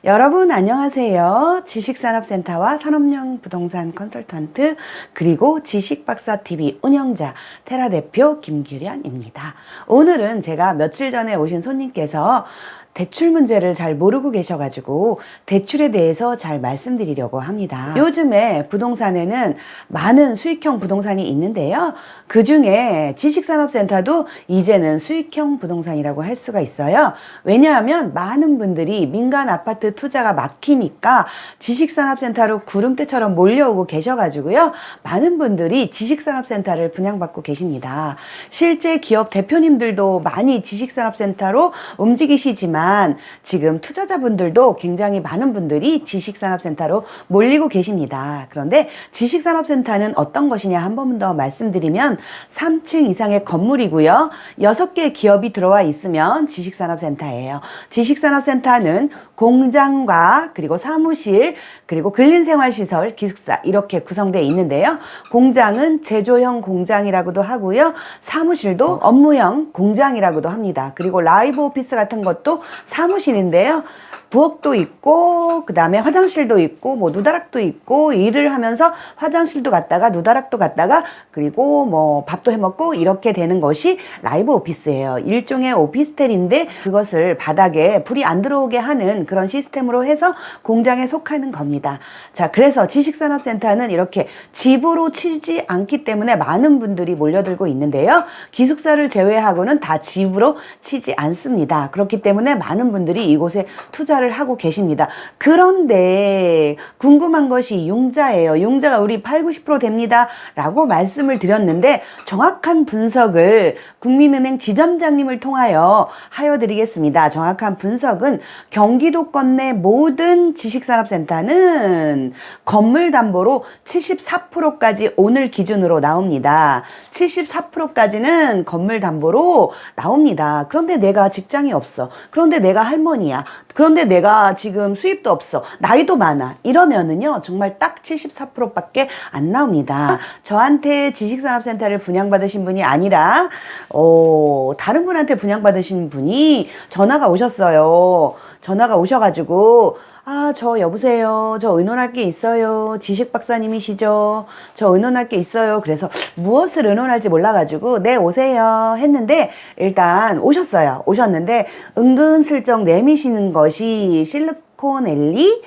여러분 안녕하세요. 지식산업센터와 산업용 부동산 컨설턴트 그리고 지식박사TV 운영자 테라 대표 김규련입니다. 오늘은 제가 며칠 전에 오신 손님께서 대출 문제를 잘 모르고 계셔가지고 대출에 대해서 잘 말씀드리려고 합니다. 요즘에 부동산에는 많은 수익형 부동산이 있는데요. 그 중에 지식산업센터도 이제는 수익형 부동산이라고 할 수가 있어요. 왜냐하면 많은 분들이 민간 아파트 투자가 막히니까 지식산업센터로 구름대처럼 몰려오고 계셔가지고요. 많은 분들이 지식산업센터를 분양받고 계십니다. 실제 기업 대표님들도 많이 지식산업센터로 움직이시지만 지금 투자자분들도 굉장히 많은 분들이 지식산업센터로 몰리고 계십니다. 그런데 지식산업센터는 어떤 것이냐 한 번 더 말씀드리면 3층 이상의 건물이고요. 6개의 기업이 들어와 있으면 지식산업센터예요. 지식산업센터는 공장과 그리고 사무실 그리고 근린생활시설, 기숙사 이렇게 구성되어 있는데요. 공장은 제조형 공장이라고도 하고요. 사무실도 업무형 공장이라고도 합니다. 그리고 라이브 오피스 같은 것도 사무실인데요. 부엌도 있고 그 다음에 화장실도 있고 뭐 누다락도 있고 일을 하면서 화장실도 갔다가 누다락도 갔다가 그리고 뭐 밥도 해먹고 이렇게 되는 것이 라이브 오피스예요. 일종의 오피스텔인데 그것을 바닥에 불이 안 들어오게 하는 그런 시스템으로 해서 공장에 속하는 겁니다. 자, 그래서 지식산업센터는 이렇게 집으로 치지 않기 때문에 많은 분들이 몰려들고 있는데요. 기숙사를 제외하고는 다 집으로 치지 않습니다. 그렇기 때문에 많은 분들이 이곳에 투자를 하고 계십니다. 그런데 궁금한 것이 융자예요. 융자가 우리 80, 90% 됩니다 라고 말씀을 드렸는데 정확한 분석을 국민은행 지점장님을 통하여 하여 드리겠습니다. 정확한 분석은 경기도권 내 모든 지식산업센터는 건물담보로 74%까지 오늘 기준으로 나옵니다. 74%까지는 건물담보로 나옵니다. 그런데 내가 직장이 없어. 그런데 내가 할머니야. 그런데 내가 지금 수입도 없어. 나이도 많아. 이러면은요, 정말 딱 74%밖에 안 나옵니다. 저한테 지식산업센터를 분양받으신 분이 아니라, 다른 분한테 분양받으신 분이 전화가 오셨어요. 전화가 오셔가지고, 저 여보세요. 저 의논할 게 있어요. 지식 박사님이시죠? 저 의논할 게 있어요. 그래서 무엇을 의논할지 몰라가지고 네 오세요 했는데 일단 오셨어요. 오셨는데 은근슬쩍 내미시는 것이 실리콘밸리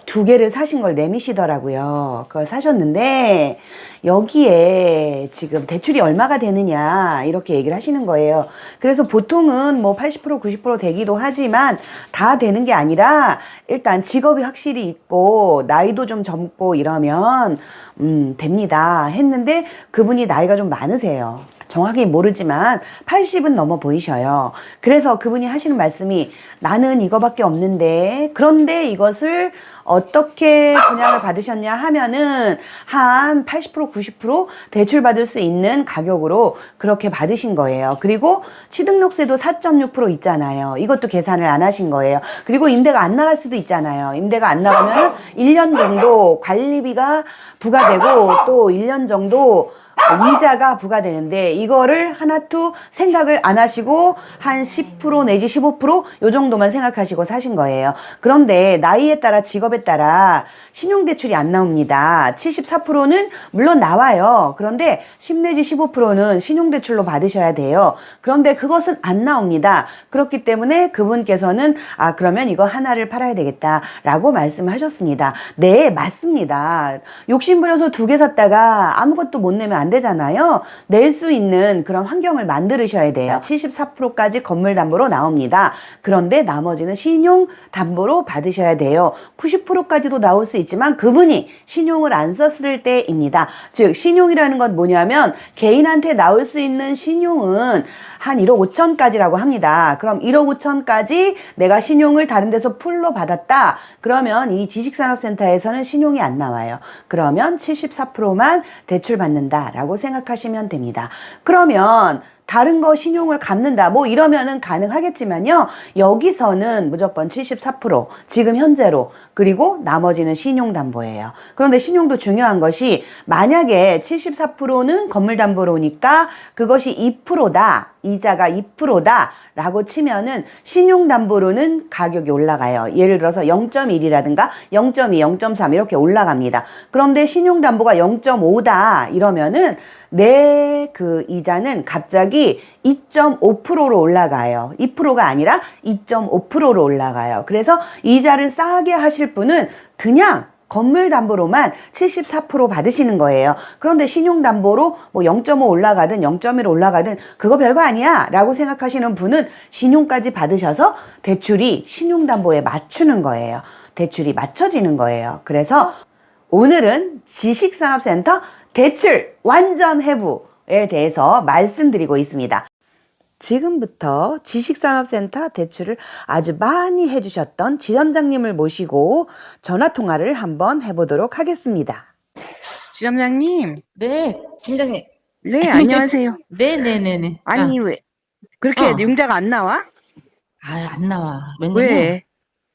2개를 사신 걸 내미시더라고요. 그걸 사셨는데 여기에 지금 대출이 얼마가 되느냐 이렇게 얘기를 하시는 거예요. 그래서 보통은 뭐 80% 90% 되기도 하지만 다 되는 게 아니라 일단 직업이 확실히 있고 나이도 좀 젊고 이러면 됩니다 했는데 그분이 나이가 좀 많으세요. 정확히 모르지만 80은 넘어 보이셔요. 그래서 그분이 하시는 말씀이 나는 이거밖에 없는데 그런데 이것을 어떻게 분양을 받으셨냐 하면은 한 80% 90% 대출 받을 수 있는 가격으로 그렇게 받으신 거예요. 그리고 취등록세도 4.6% 있잖아요. 이것도 계산을 안 하신 거예요. 그리고 임대가 안 나갈 수도 있잖아요. 임대가 안 나가면은 1년 정도 관리비가 부과되고 또 1년 정도 이자가 부과되는데 이거를 하나도 생각을 안 하시고 한 10% 내지 15% 요 정도만 생각하시고 사신 거예요. 그런데 나이에 따라 직업에 따라 신용대출이 안 나옵니다. 74%는 물론 나와요. 그런데 10 내지 15%는 신용대출로 받으셔야 돼요. 그런데 그것은 안 나옵니다. 그렇기 때문에 그분께서는 그러면 이거 하나를 팔아야 되겠다 라고 말씀하셨습니다. 네, 맞습니다. 욕심부려서 2개 샀다가 아무것도 못 내면 안 되잖아요. 낼 수 있는 그런 환경을 만들으셔야 돼요. 74%까지 건물담보로 나옵니다. 그런데 나머지는 신용담보로 받으셔야 돼요. 90%까지도 나올 수 있지만 그분이 신용을 안 썼을 때입니다. 즉 신용이라는 건 뭐냐면 개인한테 나올 수 있는 신용은 한 1억 5천까지라고 합니다. 그럼 1억 5천까지 내가 신용을 다른 데서 풀로 받았다. 그러면 이 지식산업센터에서는 신용이 안 나와요. 그러면 74%만 대출 받는다라고 생각하시면 됩니다. 그러면 다른 거 신용을 갚는다 뭐 이러면은 가능하겠지만요. 여기서는 무조건 74% 지금 현재로 그리고 나머지는 신용담보예요. 그런데 신용도 중요한 것이 만약에 74%는 건물담보로니까 그것이 2%다. 이자가 2%다 라고 치면은 신용담보로는 가격이 올라가요. 예를 들어서 0.1이라든가 0.2, 0.3 이렇게 올라갑니다. 그런데 신용담보가 0.5다 이러면은 내 그 이자는 갑자기 2.5%로 올라가요. 2%가 아니라 2.5%로 올라가요. 그래서 이자를 싸게 하실 분은 그냥 건물 담보로만 74% 받으시는 거예요. 그런데 신용담보로 뭐 0.5 올라가든 0.1 올라가든 그거 별거 아니야 라고 생각하시는 분은 신용까지 받으셔서 대출이 신용담보에 맞추는 거예요. 대출이 맞춰지는 거예요. 그래서 오늘은 지식산업센터 대출 완전 해부에 대해서 말씀드리고 있습니다. 지금부터 지식산업센터 대출을 아주 많이 해주셨던 지점장님을 모시고 전화통화를 한번 해보도록 하겠습니다. 지점장님. 네, 팀장님. 네, 안녕하세요. 네네네네. 아니, 왜 그렇게 융자가 안 나와? 안 나와. 왜냐면, 왜?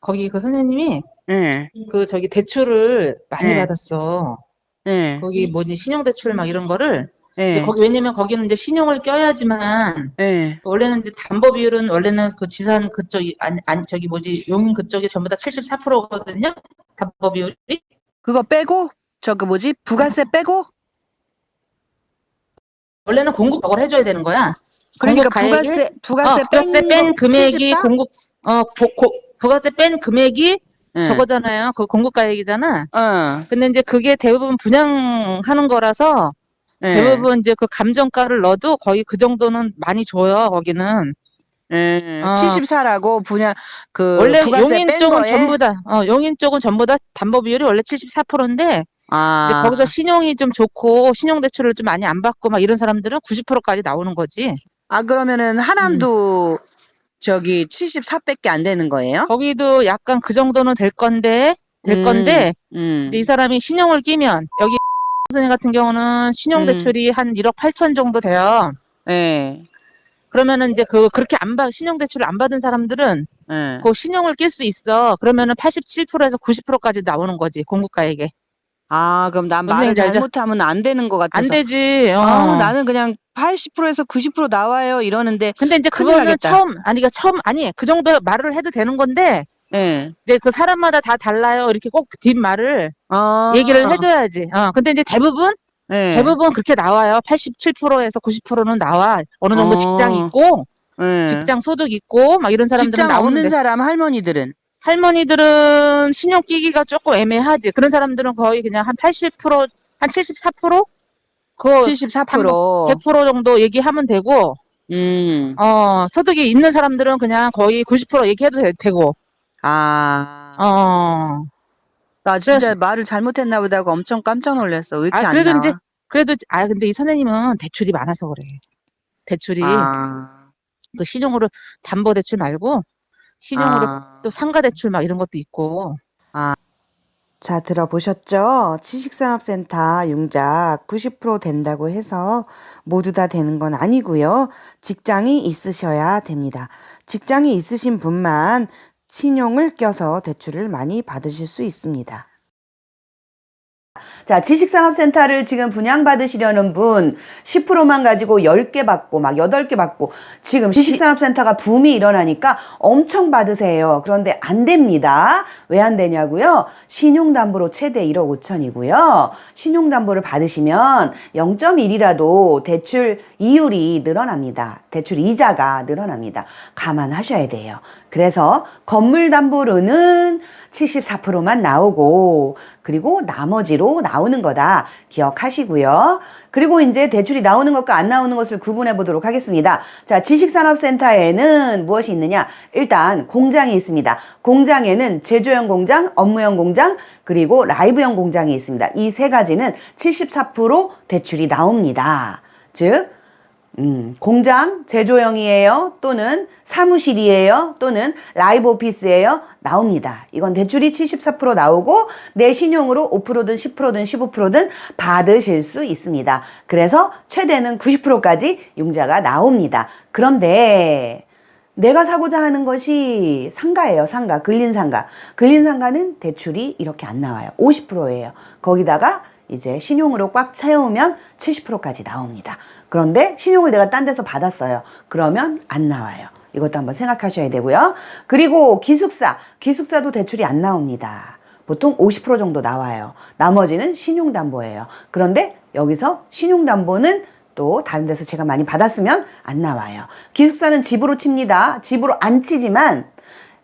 거기 그 선생님이, 네, 저기 대출을 많이 네, 받았어. 네, 거기 뭐지, 신용대출 막 이런 거를, 이제 네, 거기, 왜냐면 거기는 이제 신용을 껴야지만, 네. 원래는 이제 담보 비율은 원래는 그 지산 그쪽이, 저기 뭐지, 용인 그쪽이 전부 다 74%거든요? 담보 비율이? 그거 빼고? 부가세 빼고? 원래는 공급 저걸 해줘야 되는 거야. 그러니까 공급 가액이, 부가세 부가세 뺀 거 뺀 금액이 74? 부가세 뺀 금액이 네. 저거잖아요. 그 공급가액이잖아. 어, 근데 이제 그게 대부분 분양하는 거라서 네, 대부분 이제 그 감정가를 넣어도 거의 그 정도는 많이 줘요. 거기는. 네. 어, 74라고 원래 부가세 용인 뺀 쪽은 거에? 전부 다, 용인 쪽은 전부 다 담보 비율이 원래 74%인데 이제 아, 거기서 신용이 좀 좋고 신용대출을 좀 많이 안 받고 막 이런 사람들은 90%까지 나오는 거지. 그러면은 음. 하남도 74밖에 안 되는 거예요? 거기도 약간 그 정도는 될 음, 건데 근데 이 음, 사람이 신용을 끼면 여기 선생님 같은 경우는 음, 신용대출이 한 1억 8천 정도 돼요. 예, 그러면은 이제 그렇게 신용대출을 안 받은 사람들은 예. 그 신용을 낄 수 있어. 그러면은 87%에서 90%까지 나오는 거지, 공급가액에. 그럼 난 무슨 말을 얘기인지 알죠? 잘못하면 안 되는 것 안 같아서. 되지, 나는 그냥 80%에서 90% 나와요. 이러는데 근데 이제 큰일 그거는 나겠다. 아니, 그 정도 말을 해도 되는 건데, 예. 이제 그 사람마다 다 달라요. 이렇게 꼭 뒷말을 얘기를 아, 해줘야지. 근데 이제 예. 대부분 그렇게 나와요. 87%에서 90%는 나와. 어느 정도 직장 어, 있고, 예. 직장 소득 있고, 막 이런 사람들은 직장 없는 나오는데, 사람 할머니들은 할머니들은 신용 끼기가 조금 애매하지. 그런 사람들은 거의 그냥 한 80%, 한 74%? 그거 74%. 100% 정도 얘기하면 되고, 음. 소득이 있는 사람들은 그냥 거의 90% 얘기해도 되고, 아, 어, 나 그래서, 진짜 말을 잘못했나 보다 하고 엄청 깜짝 놀랐어. 왜 이렇게 안 나와? 근데 이 선생님은 대출이 많아서 그래. 대출이, 아, 그 신용으로, 담보대출 말고, 신용으로 또 아, 상가대출 막 이런 것도 있고, 아. 자, 들어보셨죠? 지식산업센터 융자 90% 된다고 해서 모두 다 되는 건 아니고요. 직장이 있으셔야 됩니다. 직장이 있으신 분만 신용을 껴서 대출을 많이 받으실 수 있습니다. 자, 지식산업센터를 지금 분양받으시려는 분 10%만 가지고 10개 받고 막 8개 받고 지금 지식산업센터가 붐이 일어나니까 엄청 받으세요. 그런데 안 됩니다. 왜 안 되냐고요? 신용담보로 최대 1억 5천이고요. 신용담보를 받으시면 0.1이라도 대출 이율이 늘어납니다. 대출 이자가 늘어납니다. 감안하셔야 돼요. 그래서 건물담보로는 74%만 나오고 그리고 나머지로 나오는 거다 기억하시고요. 그리고 이제 대출이 나오는 것과 안 나오는 것을 구분해 보도록 하겠습니다. 자, 지식산업센터에는 무엇이 있느냐? 일단 공장이 있습니다. 공장에는 제조형 공장, 업무형 공장, 그리고 라이브형 공장이 있습니다. 이 세 가지는 74% 대출이 나옵니다. 즉 공장, 제조형이에요. 또는 사무실이에요. 또는 라이브 오피스예요. 나옵니다. 이건 대출이 74% 나오고 내 신용으로 5%든 10%든 15%든 받으실 수 있습니다. 그래서 최대는 90%까지 융자가 나옵니다. 그런데 내가 사고자 하는 것이 상가예요. 상가, 근린상가. 근린상가는 대출이 이렇게 안 나와요. 50%예요. 거기다가 이제 신용으로 꽉 채우면 70%까지 나옵니다. 그런데 신용을 내가 딴 데서 받았어요. 그러면 안 나와요. 이것도 한번 생각하셔야 되고요. 그리고 기숙사도 대출이 안 나옵니다. 보통 50% 정도 나와요. 나머지는 신용담보예요. 그런데 여기서 신용담보는 또 다른 데서 제가 많이 받았으면 안 나와요. 기숙사는 집으로 칩니다. 집으로 안 치지만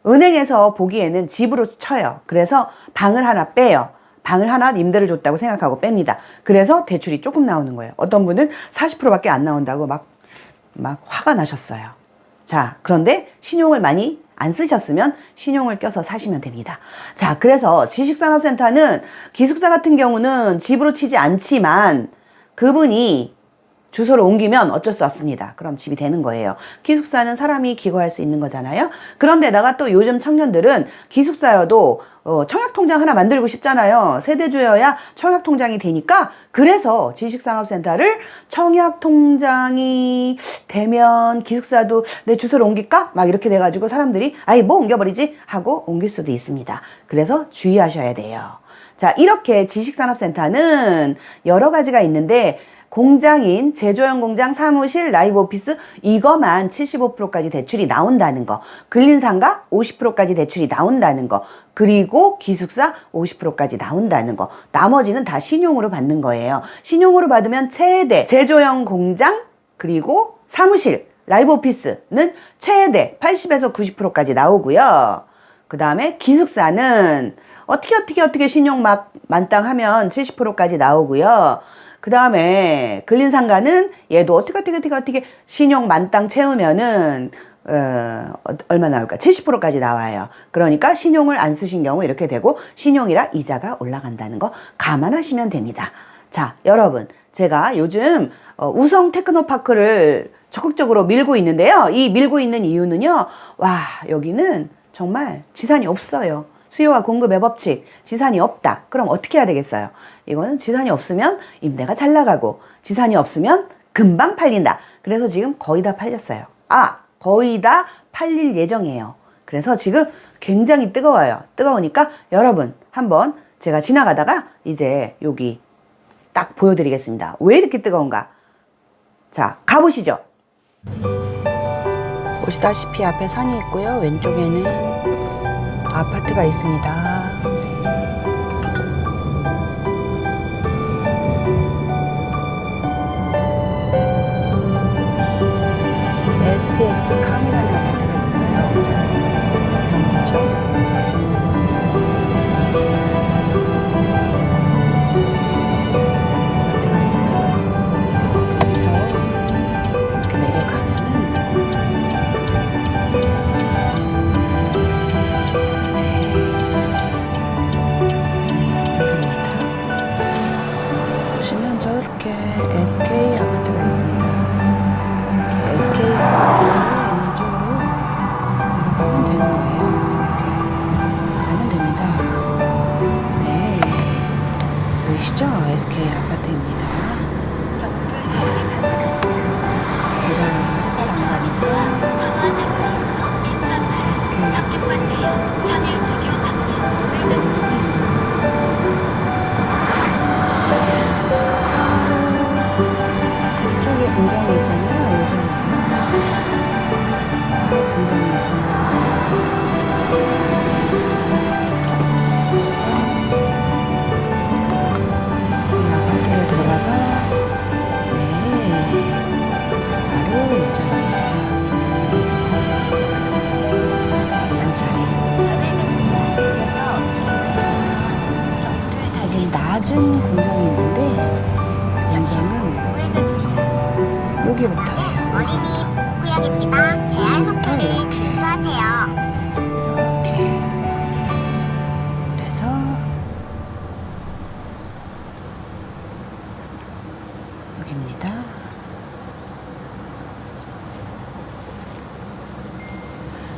은행에서 보기에는 집으로 쳐요. 그래서 방을 하나 빼요. 방을 하나 임대를 줬다고 생각하고 뺍니다. 그래서 대출이 조금 나오는 거예요. 어떤 분은 40%밖에 안 나온다고 막 화가 나셨어요. 자, 그런데 신용을 많이 안 쓰셨으면 신용을 껴서 사시면 됩니다. 자, 그래서 지식산업센터는 기숙사 같은 경우는 집으로 치지 않지만 그분이 주소를 옮기면 어쩔 수 없습니다. 그럼 집이 되는 거예요. 기숙사는 사람이 기거할 수 있는 거잖아요. 그런데다가 또 요즘 청년들은 기숙사여도 청약통장 하나 만들고 싶잖아요. 세대주여야 청약통장이 되니까 그래서 지식산업센터를 청약통장이 되면 기숙사도 내 주소를 옮길까? 막 이렇게 돼가지고 사람들이 아이 뭐 옮겨버리지? 하고 옮길 수도 있습니다. 그래서 주의하셔야 돼요. 자, 이렇게 지식산업센터는 여러 가지가 있는데 공장인, 제조용 공장, 사무실, 라이브 오피스 이거만 75%까지 대출이 나온다는 거, 근린상가 50%까지 대출이 나온다는 거, 그리고 기숙사 50%까지 나온다는 거, 나머지는 다 신용으로 받는 거예요. 신용으로 받으면 최대 제조용 공장 그리고 사무실, 라이브 오피스는 최대 80에서 90%까지 나오고요. 그 다음에 기숙사는 어떻게 신용 막 만땅하면 70%까지 나오고요. 그 다음에 근린상가는 얘도 어떻게 신용 만땅 채우면은 얼마 나올까? 70%까지 나와요. 그러니까 신용을 안 쓰신 경우 이렇게 되고 신용이라 이자가 올라간다는 거 감안하시면 됩니다. 자, 여러분 제가 요즘 우성 테크노파크를 적극적으로 밀고 있는데요. 이 밀고 있는 이유는요. 와, 여기는 정말 지산이 없어요. 수요와 공급의 법칙, 지산이 없다. 그럼 어떻게 해야 되겠어요? 이거는 지산이 없으면 임대가 잘 나가고 지산이 없으면 금방 팔린다. 그래서 지금 거의 다 팔렸어요. 거의 다 팔릴 예정이에요. 그래서 지금 굉장히 뜨거워요. 뜨거우니까 여러분 한번 제가 지나가다가 이제 여기 딱 보여드리겠습니다. 왜 이렇게 뜨거운가? 자, 가보시죠. 보시다시피 앞에 산이 있고요. 왼쪽에는 아파트가 있습니다. STX 칸이라는 아파트가 있어요. 그렇죠? 아파트가 있고요. 여기서 이렇게 내려가면은 보시면 저렇게 SK 아파트가 있습니다. SK 아파트에 있는 쪽으로 내려가면 되는 거예요. 이렇게 가면 됩니다. 네, 보이시죠? SK 아파트입니다. 제가 회사를 안 가니까 SK 저기 공장이 있잖아요. 요즘에 공장이 있어요. 이 아파트를 들어가서 바로 이 자리예요. 장자리. 여기 낮은 공장이 있는데 공장은 여기부터예요. 어린이 구역입니다. 제한 속도를 준수하세요. 이렇게. 그래서 여기입니다.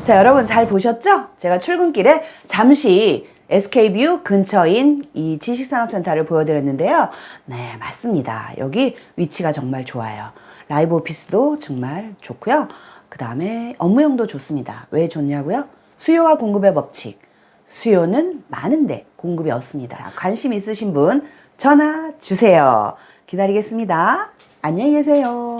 자, 여러분 잘 보셨죠? 제가 출근길에 잠시 SK뷰 근처인 이 지식산업센터를 보여드렸는데요. 네, 맞습니다. 여기 위치가 정말 좋아요. 라이브 오피스도 정말 좋고요. 그 다음에 업무용도 좋습니다. 왜 좋냐고요? 수요와 공급의 법칙. 수요는 많은데 공급이 없습니다. 자, 관심 있으신 분 전화 주세요. 기다리겠습니다. 안녕히 계세요.